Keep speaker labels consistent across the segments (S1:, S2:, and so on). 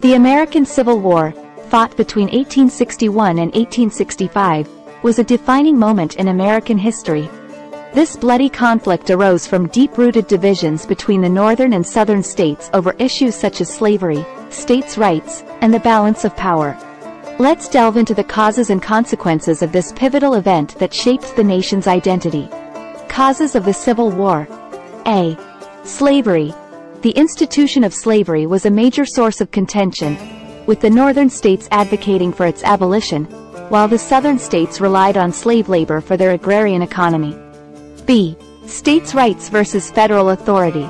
S1: The American Civil War, fought between 1861 and 1865, was a defining moment in American history. This bloody conflict arose from deep-rooted divisions between the northern and southern states over issues such as slavery, states' rights, and the balance of power. Let's delve into the causes and consequences of this pivotal event that shaped the nation's identity. Causes of the Civil War. A. Slavery. The institution of slavery was a major source of contention, with the northern states advocating for its abolition, while the southern states relied on slave labor for their agrarian economy. B. States' rights versus federal authority.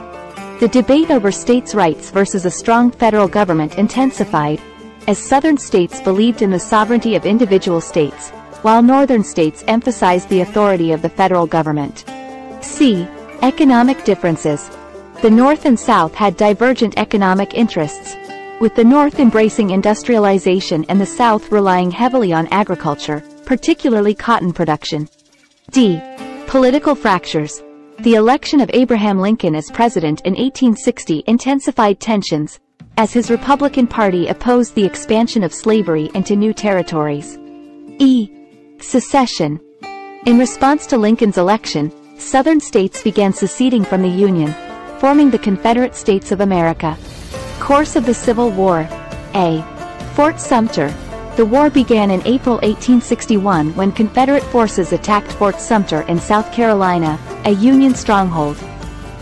S1: The debate over states' rights versus a strong federal government intensified, as southern states believed in the sovereignty of individual states, while northern states emphasized the authority of the federal government. C. Economic differences. The North and South had divergent economic interests, with the North embracing industrialization and the South relying heavily on agriculture, particularly cotton production. D. Political fractures. The election of Abraham Lincoln as president in 1860 intensified tensions, as his Republican Party opposed the expansion of slavery into new territories. E. Secession. In response to Lincoln's election, Southern states began seceding from the Union, forming the Confederate States of America. Course of the Civil War. A. Fort Sumter. The war began in April 1861 when Confederate forces attacked Fort Sumter in South Carolina, a Union stronghold.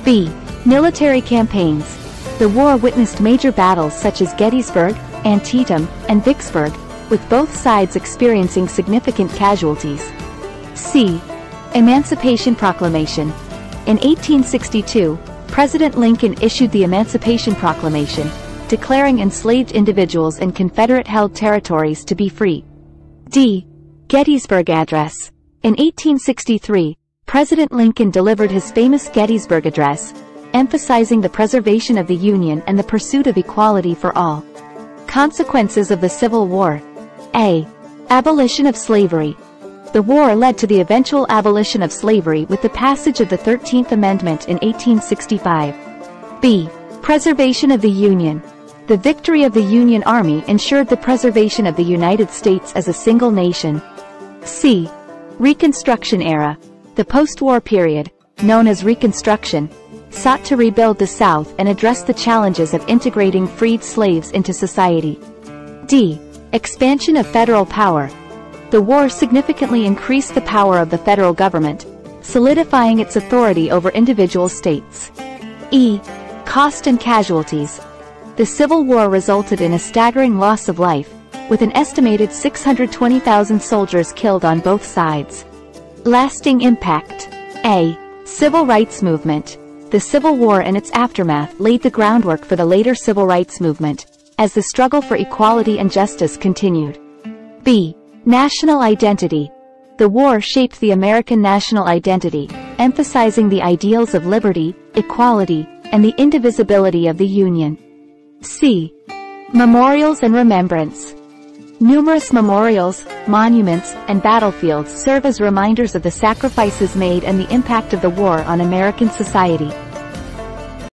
S1: B. Military campaigns. The war witnessed major battles such as Gettysburg, Antietam, and Vicksburg, with both sides experiencing significant casualties. C. Emancipation Proclamation. In 1862, President Lincoln issued the Emancipation Proclamation, declaring enslaved individuals in Confederate-held territories to be free. D. Gettysburg Address. In 1863, President Lincoln delivered his famous Gettysburg Address, emphasizing the preservation of the Union and the pursuit of equality for all. Consequences of the Civil War. A. Abolition of slavery. The war led to the eventual abolition of slavery with the passage of the 13th Amendment in 1865. B. Preservation of the Union. The victory of the Union Army ensured the preservation of the United States as a single nation. C. Reconstruction era. The post-war period, known as Reconstruction, sought to rebuild the South and address the challenges of integrating freed slaves into society. D. Expansion of federal power. The war significantly increased the power of the federal government, solidifying its authority over individual states. E. Cost and casualties. The Civil War resulted in a staggering loss of life, with an estimated 620,000 soldiers killed on both sides. Lasting impact. A. Civil rights movement. The Civil War and its aftermath laid the groundwork for the later civil rights movement, as the struggle for equality and justice continued. B. National identity. The war shaped the American national identity, emphasizing the ideals of liberty, equality, and the indivisibility of the Union. C. Memorials and remembrance. Numerous memorials, monuments, and battlefields serve as reminders of the sacrifices made and the impact of the war on American society.